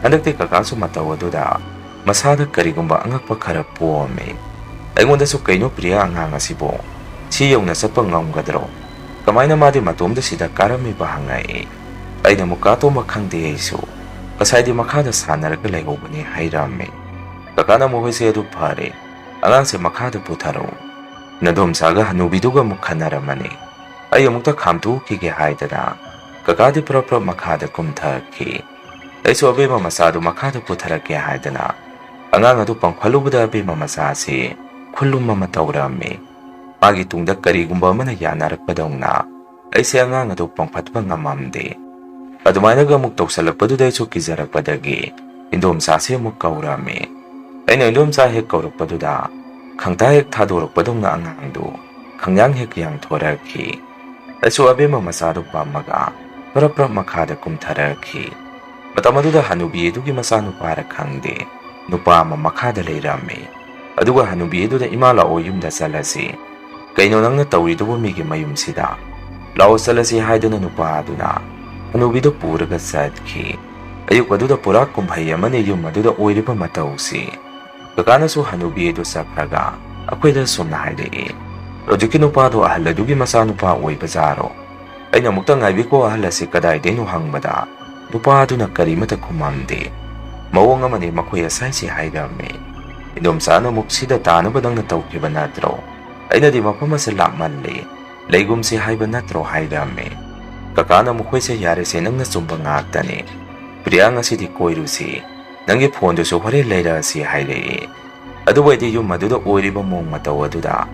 Handagti kakaso matawa da. Masada karigumba ang agpagkarap po ame. Ay ngonda so kayo priya ang hanga sibo. Siyong nasa panganggadro. Kamaina madi matomda sida karami bahangai. Aina mukato makhangde aisu. Kasaidi makhada sanaraga laihobani hairame. Kakana mohoise adu phare. Angang se makhada putharo. Nadom saga hanubiduga mukhanaramani. Ay amukta khamtu kige haidana. Kakadi prapra makhada kumthaki. Aisu abema masadu makhada putharake haidana. Angang adu pangkhalubada abema masasi. Khulum mama taurame. Magi tungda karigumba mana yanarakpadawna. Aise angang adu pangphatpa ngamamde. Adumainaga amuk tawsalakpadudai su kizarakpadagi. Indom sasi amuk kaurame. Aina indom sa hek kaurakpaduda. Khangta hek thadorakpadawna angangdu. Khangyang hek yang thoraki. Aisu abema masadu pamaga. Prapra makhada kumtharaki. Matamaduda hanubi edugi masanu para khangde. Nupa ama makhada leirame. Aduga hanubi eduda imala o yumda salasi. Kaino nangna tawridubu migi mayumsida. Lao salasi haiduna nupa aduna. Hanubido puraga sadki. Ayuk aduda pura kumhay amane yum aduda oiriba matausi. Kakana su hanubi edu sakraga. Akweda sumna haidai. Rojiki nupa do ahaladugi masanu pa oibazaro. Aina mukta ngaibiko ahalasi kadai denu hangbada. Nupa aduna karimata kumamde. Mawang amane makuya saisi haidame. Indom sana muksida tanabadang na tawkiba natro. Aina di mapamasa lakmanli. Laygum si haiba natro haidame. Kakana mukhoy sa yari si nang nasumba ngagtani. Priya nga si di koirusi. Nangi pondo so hore layra si haidai. Aduwa di yung maduda oiriba mong matawa duda.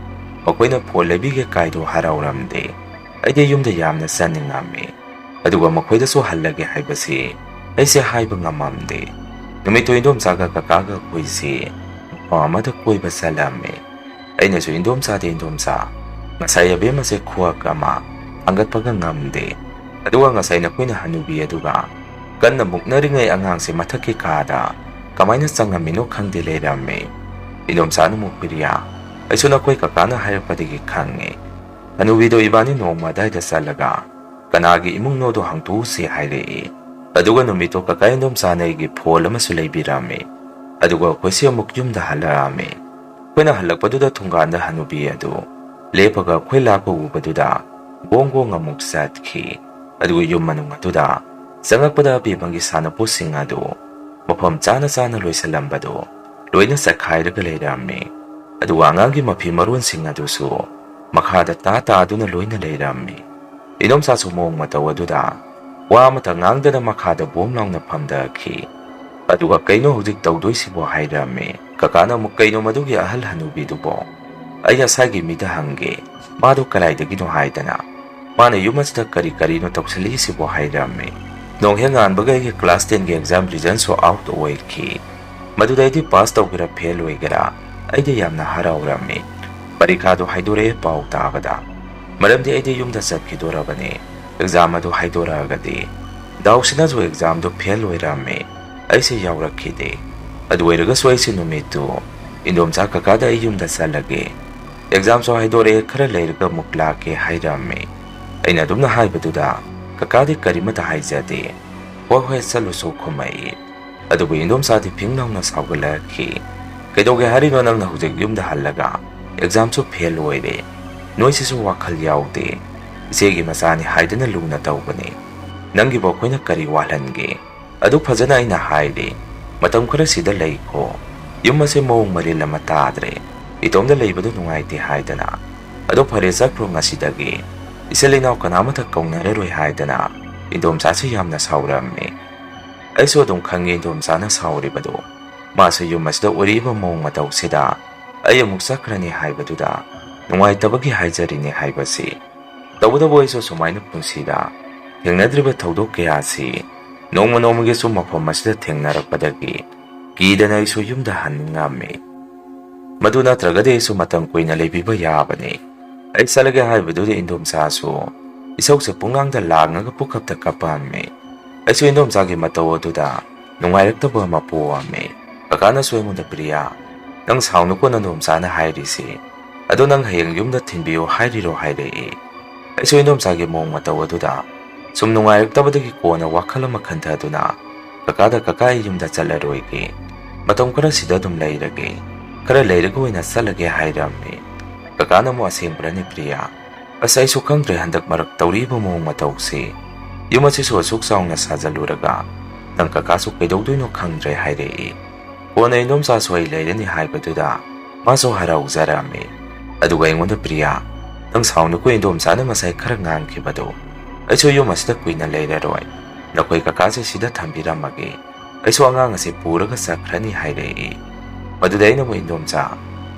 Makoy na po labige kaido harawramde. Ay di yung dayam na saningami. Aduwa makoy da so halage haiba si. Ay si haiba ngamamde. Numito indom saga kakaga koy si. Mamada koy ba salame. Ay na so indom sa di indom sa. Masaya be masi kuwa kama. Anggat pagangamde. Aduwa nga say na koy na hanubi aduga. Kan na mukna ringay angang si mataki kada. Kamay na sangamino kang dilerame. Indom sa ano mukpiriya. Ay so na koy kakana harapadigi kange. Hanubi do ibani noong maday da salaga. Kanagi imong nodo hangtu si hayrei. Aduga numito kakay indom sa na igi pola masulay birame. Aduga koy siya mukyum da halarame. Koy na halagpado da tunggaan da hanubi adu. Lepaga koy lako upaduda. Bongo nga muksatki. Aduga yung manong atuda. Sangak pada bibanggi sana po singado. Mapam sana loy sa lambado. Loy na sakay ragalay rame. Aduga nga gi mapimaruan singado so. Makada tata adu na loy na lay rame. Inom sa sumong matawa duda. Wa matangang da na makada bumlang na pamdaki. Aduga kaino hudik tawdoy si buhay rame. Kakana mo kaino madugi ahal hanubi dubo. Ay asagi midahangge. Mado kalay da ginuhay da na. Mana yumas da kari-kari no taksali si buhay rame. Nong hengan bagay ki class 10 ki exam results so out away ki. Maduday di pass taw kira fail way gara. Ay di yam na haraw rame. Parikado haidore pao tabada. Malam di ay di yung dasat ki dora bane. Exam ado haidora agadi. Daw sinazo exam do fail way rame. Ay si yaw rakide. Adway ragas way sinumito. Indom sa kakada ay yung dasalage. Exam so haidore kara lay raga mukla ke hay rame. Ay nadum na hay baduda. Kakadi karimata hay zade. Huwag saluso kumay. Adway indom sa di pinglaw na sawgalaki. Kaidoge hari no nang nahuzig yung dahalaga. Exam so fail way de. Noy si so wakal yaw de. Isegi masani hay na luna daw bane. Nanggi ba ko'y nakariwalan ge. Adu pazana ay nahay de. Matam ko na sida lay ko. Yung masi mong malila matadre. Itom na lay ba doon ngay ti hay na. Adu paresak pro nga sida ge. Isa linaw ka naman takong nararoy hay na. Indom sa siyam na sawrame. Ay so dong kangi indom sa na sawri ba do. Masa yung mas da uri ba mong mataw sida. Ay yung muksakra ni hay ba do da. Nungay tabagi hay zari ni hay ba si. Daw-daw ay so sumay na pong sida. Yung nadriba tawdo kaya si. Noong manomagi so mapamasda tingnarak padagi. Kida na iso yung dahan ngami. Maduna tragade iso matangkoy na laybiba yabani. Ay salaga hay ba do di indom sa so. Isaw sa pungang dalag nga kapukap ta kapame. Ay so indom sa matawa do da. Nungay raktaba mapuwame. Kakana so yung munda priya. Nang sauno ko na indom sana hay risi. Ado nang hayang yung datinbiyo hay riro hay rei. Ay so indom sa mong matawa do da. Sumnungay raktaba ko na wakala makanta do na. Kakada kakay yung datsalaroy ki. Matong kara sida dum layragi. Kara layragi na salagi hay rame. Kakana mo Asengba ni priya. ꯑꯁ ꯑꯩꯁꯨ ꯈꯪꯗ꯭ꯔꯦ ꯍꯟꯗꯛ ꯃꯔꯛ ꯇꯧꯔꯤꯕ ꯃꯑꯣꯡ ꯃꯇꯧꯁꯤ ꯌꯨꯝ ꯑꯁꯤꯁꯨ ꯑꯁꯨꯛ ꯆꯥꯎꯅ ꯁꯥꯖꯜꯂꯨꯔꯒ ꯅꯪ ꯀꯀꯥꯁꯨ ꯀꯩꯗꯧꯗꯣꯏꯅꯣ ꯈꯪꯗ꯭ꯔꯦ ꯍꯥꯏꯔꯛꯏ꯫ ꯀꯣꯟꯅ ꯏꯟꯗꯣꯝꯆꯥꯁꯨ ꯑꯩ ꯂꯩꯔꯅꯤ ꯍꯥꯏꯕꯗꯨꯗ ꯃꯥꯁꯨ ꯍꯔꯥꯎꯖꯔꯝꯃꯤ꯫ ꯑꯗꯨꯒ ꯑꯩꯉꯣꯟꯗ ꯄ꯭ꯔꯤꯌꯥ ꯅꯪ ꯁꯥꯎꯅꯨꯀꯣ ꯏꯟꯗꯣꯝꯆꯥꯅ ꯉꯁꯥꯏ ꯈꯔ ꯉꯥꯡꯈꯤꯕꯗꯣ ꯑꯩꯁꯨ ꯌꯨꯝ ꯑꯁꯤꯗ ꯀꯨꯏꯅ ꯂꯩꯔꯔꯣꯏ ꯅꯈꯣꯏ ꯀꯀꯥꯁꯦ ꯁꯤꯗ ꯊꯝꯕꯤꯔꯝꯃꯒꯦ ꯑꯩꯁꯨ ꯑꯉꯥꯡ ꯑꯁꯤ ꯄꯨꯔꯒ ꯆꯠꯈ꯭ꯔꯅꯤ ꯍꯥꯏꯔꯛꯏ꯫ ꯃꯗꯨꯗ ꯑꯩꯅꯕꯨ ꯏꯟꯗꯣꯝꯆꯥ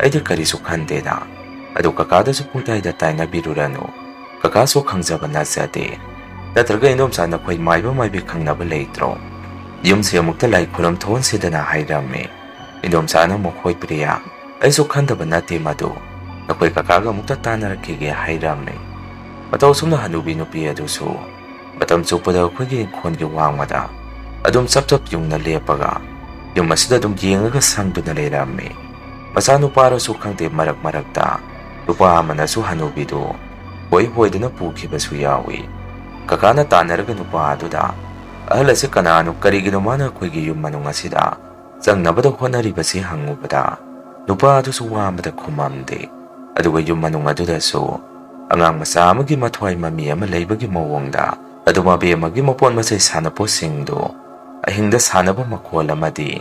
ꯑꯩꯗꯤ ꯀꯔꯤꯁꯨ ꯈꯟꯗꯦꯗ ꯑꯗꯨ ꯀꯀꯥꯗꯁꯨ ꯄꯨꯡꯇꯥꯏꯗ ꯇꯥꯏꯅꯕꯤꯔꯨꯔꯅꯨ ꯀꯀꯥꯁꯨ ꯈꯪꯖꯕ ꯅꯠꯆꯗꯦ ꯅꯠꯇ꯭ꯔꯒ ꯏꯟꯗꯣꯝꯆꯥ ꯅꯈꯣꯏ ꯃꯥꯏꯕ ꯃꯥꯏꯕꯤ ꯈꯪꯅꯕ ꯂꯩꯇ꯭ꯔꯣ ꯌꯨꯝꯁꯦ ꯑꯃꯨꯛꯇ ꯂꯥꯏ ꯈꯨꯔꯝ ꯊꯣꯛꯍꯟꯁꯤꯗꯅ ꯍꯥꯏꯔꯝꯃꯤ꯫ ꯏꯟꯗꯣꯝꯆꯥꯅ ꯑꯃꯨꯛ ꯍꯣꯏ ꯄ꯭ꯔꯤꯌꯥ ꯑꯩꯁꯨ ꯈꯟꯗꯕ ꯅꯠꯇꯦ ꯃꯗꯨ ꯅꯈꯣꯏ ꯀꯀꯥꯒ ꯑꯃꯨꯛꯇ ꯇꯥꯟꯅꯔꯛꯈꯤꯒꯦ ꯍꯥꯏꯔꯝꯃꯤ꯫ ꯃꯇꯧ ꯑꯁꯨꯝꯅ ꯍꯅꯨꯕꯤ ꯅꯨꯄꯤ ꯑꯗꯨꯁꯨ ꯃꯇꯝ ꯆꯨꯞꯄꯗ ꯑꯩꯈꯣꯏꯒꯤ ꯏꯪꯈꯣꯜꯒꯤ ꯋꯥꯡꯃꯗ ꯑꯗꯨꯝ ꯆꯞ ꯆꯞ ꯌꯨꯡꯅ ꯂꯦꯞꯄꯒ ꯌꯨꯝ ꯑꯁꯤꯗ ꯑꯗꯨꯝ ꯌꯦꯡꯉꯒ ꯁꯪꯗꯨꯅ ꯂꯩꯔꯝꯃꯤ꯫ ꯃꯆꯥꯅꯨꯄꯥꯔꯁꯨ ꯈꯪꯗꯦ ꯃꯔꯛ ꯃꯔꯛꯇ ꯅꯨꯄꯥ ꯑꯃꯅꯁꯨ ꯍꯅꯨꯕꯤꯗꯨ ꯍꯣꯏ ꯍꯣꯏꯗꯅ ꯄꯨꯈꯤꯕꯁꯨ ꯌꯥꯎꯏ꯫ ꯀꯀꯥꯅ ꯇꯥꯟꯅꯔꯒ ꯅꯨꯄꯥ ꯑꯗꯨꯗ ꯑꯍꯜ ꯑꯁꯤ ꯀꯅꯥꯅꯣ ꯀꯔꯤꯒꯤꯅꯣ ꯃꯥꯅ ꯑꯩꯈꯣꯏꯒꯤ ꯌꯨꯝ ꯃꯅꯨꯡ ꯑꯁꯤꯗ ꯆꯪꯅꯕꯗ ꯍꯣꯠꯅꯔꯤꯕꯁꯤ ꯍꯪꯉꯨꯕꯗ ꯅꯨꯄꯥ ꯑꯗꯨꯁꯨ ꯋꯥ ꯑꯃꯗ ꯈꯨꯝꯃꯝꯗꯦ꯫ ꯑꯗꯨꯒ ꯌꯨꯝ ꯃꯅꯨꯡ ꯑꯗꯨꯗꯁꯨ ꯑꯉꯥꯡ ꯃꯆꯥ ꯑꯃꯒꯤ ꯃꯊ꯭ꯋꯥꯏ ꯃꯃꯤ ꯑꯃ ꯂꯩꯕꯒꯤ ꯃꯑꯣꯡꯗ ꯑꯗꯨꯝ ꯑꯕꯦꯝꯃꯒꯤ ꯃꯄꯣꯠ ꯃꯆꯩ ꯁꯥꯟꯅꯄꯣꯠꯁꯤꯡꯗꯨ ꯑꯍꯤꯡꯗ ꯁꯥꯟꯅꯕ ꯃꯈꯣꯜ ꯑꯃꯗꯤ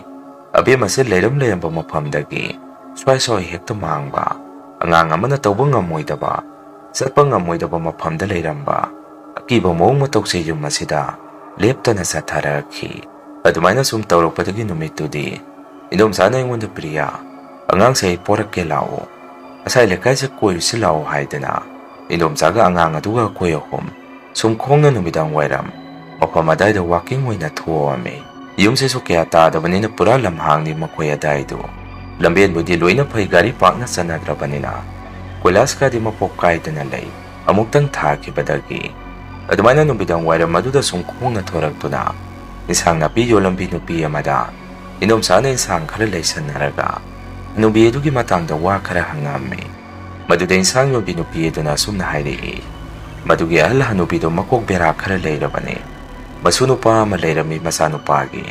ꯑꯕꯦꯝ ꯑꯁꯤ ꯂꯩꯔꯝꯕ ꯃꯐꯝꯗꯒꯤ ꯁ꯭ꯋꯥꯏ ꯁ꯭ꯋꯥꯏ ꯍꯦꯛꯇ ꯃꯥꯡꯕ ꯑꯉꯥꯡ ꯑꯃꯅ ꯇꯧꯕ ꯉꯝꯃꯣꯏꯗꯕ ꯆꯠꯄ ꯉꯝꯃꯣꯏꯗꯕ ꯃꯐꯝꯗ ꯂꯩꯔꯝꯕ ꯑꯀꯤꯕ ꯃꯑꯣꯡ ꯃꯇꯧꯁꯦ ꯌꯨꯝ ꯑꯁꯤꯗ ꯂꯦꯞꯇꯅ ꯆꯠꯊꯔꯛꯈꯤ꯫ ꯑꯗꯨꯃꯥꯏꯅ ꯁꯨꯝ ꯇꯧꯔꯛꯄꯗꯒꯤ ꯅꯨꯃꯤꯠꯇꯨꯗꯤ ꯏꯟꯗꯣꯝꯆꯥꯅ ꯑꯩꯉꯣꯟꯗ ꯄ꯭ꯔꯤꯌꯥ ꯑꯉꯥꯡꯁꯦ ꯑꯩ ꯄꯣꯔꯛꯀꯦ ꯂꯥꯛꯑꯣ ꯉꯁꯥꯏ ꯂꯩꯀꯥꯏꯁꯦ ꯀꯣꯏꯔꯨꯁꯤ ꯂꯥꯛꯑꯣ ꯍꯥꯏꯗꯅ ꯏꯟꯗꯣꯝꯆꯥꯒ ꯑꯉꯥꯡ ꯑꯗꯨꯒ ꯑꯩꯈꯣꯏ ꯑꯍꯨꯝ ꯁꯨꯝ ꯈꯣꯡꯅ ꯅꯨꯃꯤꯗꯥꯡ ꯋꯥꯏꯔꯝ ꯃꯐꯝ ꯑꯗꯥꯏꯗ ꯋꯥꯀꯤꯡ ꯑꯣꯏꯅ ꯊꯣꯛꯑꯝꯃꯤ꯫ ꯌꯨꯝꯁꯤꯁꯨ ꯀꯌꯥ ꯇꯥꯗꯕꯅꯤꯅ ꯄꯨꯔꯥ ꯂꯝꯍꯥꯡꯅꯤ ꯃꯈꯣꯏ ꯑꯗꯥꯏꯗꯨ ꯂꯝꯕꯦꯟꯕꯨꯗꯤ ꯂꯣꯏꯅ ꯐꯩ ꯒꯥꯔꯤ ꯄꯥꯛꯅ ꯆꯠꯅꯗ꯭ꯔꯕꯅꯤꯅ ꯀꯣꯏꯂꯥꯁꯀꯗꯤ ꯃꯄꯣꯛ ꯀꯥꯏꯗꯅ ꯂꯩ ꯑꯃꯨꯛꯇꯪ ꯊꯥꯈꯤꯕꯗꯒꯤ꯫ ꯑꯗꯨꯃꯥꯏꯅ ꯅꯨꯃꯤꯗꯥꯡ ꯋꯥꯏꯔꯝ ꯑꯗꯨꯗ ꯁꯨꯝ ꯈꯣꯡꯅ ꯊꯣꯔꯛꯇꯨꯅ ꯏꯟꯁꯥꯡ ꯅꯥꯄꯤ ꯌꯣꯜꯂꯝꯕꯤ ꯅꯨꯄꯤ ꯑꯃꯗ ꯏꯟꯗꯣꯝꯆꯥꯅ ꯏꯟꯁꯥꯡ ꯈꯔ ꯂꯩꯁꯟꯅꯔꯒ ꯍꯅꯨꯕꯤ ꯑꯗꯨꯒꯤ ꯃꯇꯥꯡꯗ ꯋꯥ ꯈꯔ ꯍꯪꯉꯝꯃꯤ꯫ ꯃꯗꯨꯗ ꯏꯟꯁꯥꯡ ꯌꯣꯟꯕꯤ ꯅꯨꯄꯤ ꯑꯗꯨꯅ ꯑꯁꯨꯝꯅ ꯍꯥꯏꯔꯛꯏ ꯃꯗꯨꯒꯤ ꯑꯍꯜ ꯍꯅꯨꯕꯤꯗꯣ ꯃꯀꯣꯛ ꯕꯦꯔꯥ ꯈꯔ ꯂꯩꯔꯕꯅꯤ ꯃꯁꯨ ꯅꯨꯄꯥ ꯑꯃ ꯂꯩꯔꯝꯃꯤ ꯃꯆꯥꯅꯨꯄꯥꯒꯤ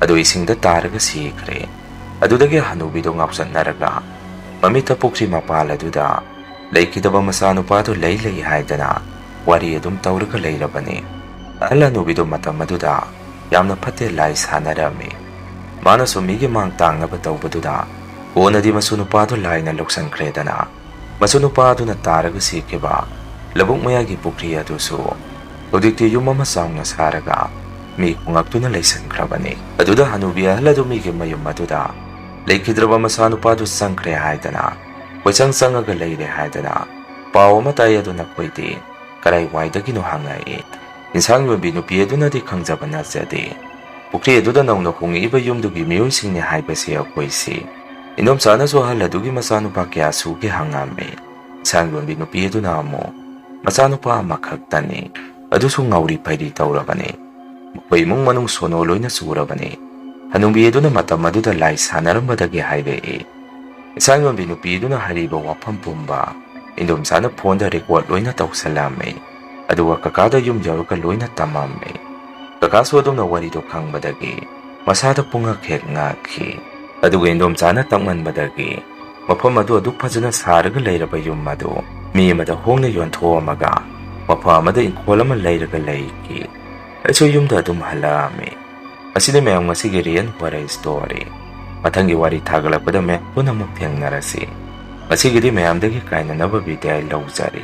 ꯑꯗꯨ ꯏꯁꯤꯡꯗ ꯇꯥꯔꯒ ꯁꯤꯈ꯭ꯔꯦ꯫ ꯑꯗꯨꯗꯒꯤ ꯍꯅꯨꯕꯤꯗꯣ ꯉꯥꯎꯆꯠꯅꯔꯒ ꯃꯃꯤꯠꯇ ꯄꯨꯈ꯭ꯔꯤ ꯃꯄꯥꯜ ꯑꯗꯨꯗ ꯂꯩꯈꯤꯗꯕ ꯃꯆꯥꯅꯨꯄꯥꯗꯨ ꯂꯩ ꯍꯥꯏꯗꯅ ꯋꯥꯔꯤ ꯑꯗꯨꯝ ꯇꯧꯔꯒ ꯂꯩꯔꯕꯅꯤ꯫ ꯑꯍꯜ ꯍꯅꯨꯕꯤꯗꯣ ꯃꯇꯝ ꯑꯗꯨꯗ ꯌꯥꯝꯅ ꯐꯠꯇꯦ ꯂꯥꯏ ꯁꯥꯟꯅꯔꯝꯃꯤ꯫ ꯃꯥꯅꯁꯨ ꯃꯤꯒꯤ ꯃꯥꯡ ꯇꯥꯡꯅꯕ ꯇꯧꯕꯗꯨꯗ ꯀꯣꯟꯅꯗꯤ ꯃꯁꯨ ꯅꯨꯄꯥꯗꯨ ꯂꯥꯏꯅ ꯂꯧꯁꯟꯈ꯭ꯔꯦꯗꯅ ꯃꯁꯨ ꯅꯨꯄꯥꯗꯨꯅ ꯇꯥꯔꯒ ꯁꯤꯈꯤꯕ ꯂꯧꯕꯨꯛ ꯃꯌꯥꯒꯤ ꯄꯨꯈ꯭ꯔꯤ ꯑꯗꯨꯁꯨ ꯍꯧꯖꯤꯛꯇꯤ ꯌꯨꯝ ꯑꯃ ꯆꯥꯎꯅ ꯁꯥꯔꯒ ꯃꯤ ꯈꯨꯡꯉꯛꯇꯨꯅ ꯂꯩꯁꯟꯈ꯭ꯔꯕꯅꯤ꯫ ꯑꯗꯨꯗ ꯍꯅꯨꯕꯤ ꯑꯍꯜ ꯑꯗꯨ ꯃꯤꯒꯤ ꯃꯌꯨꯝ ꯑꯗꯨꯗ ꯂꯩꯈꯤꯗ꯭ꯔꯕ ꯃꯆꯥꯅꯨꯄꯥꯗꯨ ꯆꯪꯈ꯭ꯔꯦ ꯍꯥꯏꯗꯅ ꯀꯣꯏꯆꯪ ꯆꯪꯉꯒ ꯂꯩꯔꯦ ꯍꯥꯏꯗꯅ ꯄꯥꯎ ꯑꯃ ꯇꯥꯏ ꯑꯗꯨ ꯅꯈꯣꯏꯗꯤ ꯀꯔꯥꯏꯋꯥꯏꯗꯒꯤꯅꯣ ꯍꯪꯉꯛꯏ꯫ ꯏꯟꯁꯥꯡ ꯌꯣꯟꯕꯤ ꯅꯨꯄꯤ ꯑꯗꯨꯅꯗꯤ ꯈꯪꯖꯕ ꯅꯠꯆꯗꯦ ꯄꯨꯈ꯭ꯔꯤ ꯑꯗꯨꯗ ꯅꯧꯅ ꯍꯣꯡꯉꯛꯏꯕ ꯌꯨꯝꯗꯨꯒꯤ ꯃꯤꯑꯣꯏꯁꯤꯡꯅꯤ ꯍꯥꯏꯕꯁꯤ ꯑꯩꯈꯣꯏꯁꯤ꯫ ꯏꯟꯗꯣꯝꯆꯥꯅꯁꯨ ꯑꯍꯜ ꯑꯗꯨꯒꯤ ꯃꯆꯥꯅꯨꯄꯥ ꯀꯌꯥ ꯁꯨꯒꯦ ꯍꯪꯉꯝꯃꯤ꯫ ꯏꯟꯁꯥꯡ ꯌꯣꯟꯕꯤ ꯅꯨꯄꯤ ꯑꯗꯨꯅ ꯑꯃꯨꯛ ꯃꯆꯥꯅꯨꯄꯥ ꯑꯃꯈꯛꯇꯅꯤ ꯑꯗꯨꯁꯨ ꯉꯥꯎꯔꯤ ꯐꯩꯔꯤ ꯇꯧꯔꯕꯅꯤ ꯃꯈꯣꯏ ꯏꯃꯨꯡ ꯃꯅꯨꯡ ꯁꯣꯅꯣ ꯂꯣꯏꯅ ꯆꯨꯔꯕꯅꯤ꯫ ꯍꯅꯨꯕꯤ ꯑꯗꯨꯅ ꯃꯇꯝ ꯑꯗꯨꯗ ꯂꯥꯏ ꯁꯥꯟꯅꯔꯝꯕꯗꯒꯤ ꯍꯥꯏꯔꯛꯏ꯫ ꯏꯟꯁꯥꯡ ꯌꯣꯟꯕꯤ ꯅꯨꯄꯤ ꯑꯗꯨꯅ ꯍꯥꯏꯔꯤꯕ ꯋꯥꯐꯝ ꯄꯨꯝꯕ ꯏꯟꯗꯣꯝꯆꯥꯅ ꯐꯣꯟꯗ ꯔꯦꯀꯣꯔꯗ ꯂꯣꯏꯅ ꯇꯧꯁꯜꯂꯝꯃꯤ ꯑꯗꯨꯒ ꯀꯀꯥꯗ ꯌꯨꯝ ꯌꯧꯔꯒ ꯂꯣꯏꯅ ꯇꯝꯃꯝꯃꯤ꯫ ꯀꯀꯥꯁꯨ ꯑꯗꯨꯝꯅ ꯋꯥꯔꯤꯗꯣ ꯈꯪꯕꯗꯒꯤ ꯃꯁꯥꯗ ꯄꯨꯡꯉꯛ ꯍꯦꯛ ꯉꯛꯈꯤ꯫ ꯑꯗꯨꯒ ꯏꯟꯗꯣꯝꯆꯥꯅ ꯇꯝꯃꯟꯕꯗꯒꯤ ꯃꯐꯝ ꯑꯗꯨ ꯑꯗꯨꯛ ꯐꯖꯅ ꯁꯥꯔꯒ ꯂꯩꯔꯕ ꯌꯨꯝ ꯑꯗꯨ ꯃꯤ ꯑꯃꯗ ꯍꯣꯡꯅ ꯌꯣꯟꯊꯣꯛꯑꯝꯃꯒ ꯃꯐꯝ ꯑꯃꯗ ꯏꯪꯈꯣꯜ ꯑꯃ ꯂꯩꯔꯒ ꯂꯩꯈꯤ꯫ ꯑꯩꯁꯨ ꯌꯨꯝꯗ ꯑꯗꯨꯝ ꯍꯜꯂꯛꯑꯝꯃꯤ꯫ ꯃꯁꯤꯗꯤ ꯃꯌꯥꯝ ꯉꯁꯤꯒꯤ ꯔꯤꯌꯦꯜ ꯋꯥꯔꯤ ꯁ꯭ꯇꯣꯔꯤ ꯃꯊꯪꯒꯤ ꯋꯥꯔꯤ ꯊꯥꯒꯠꯂꯛꯄꯗ ꯃꯌꯥꯝ ꯄꯨꯟꯅ ꯑꯃꯨꯛ ꯊꯦꯡꯅꯔꯁꯤ꯫ ꯉꯁꯤꯒꯤꯗꯤ ꯃꯌꯥꯝꯗꯒꯤ ꯀꯥꯏꯅꯅꯕ ꯕꯤꯗꯥꯏ ꯂꯧꯖꯔꯤ꯫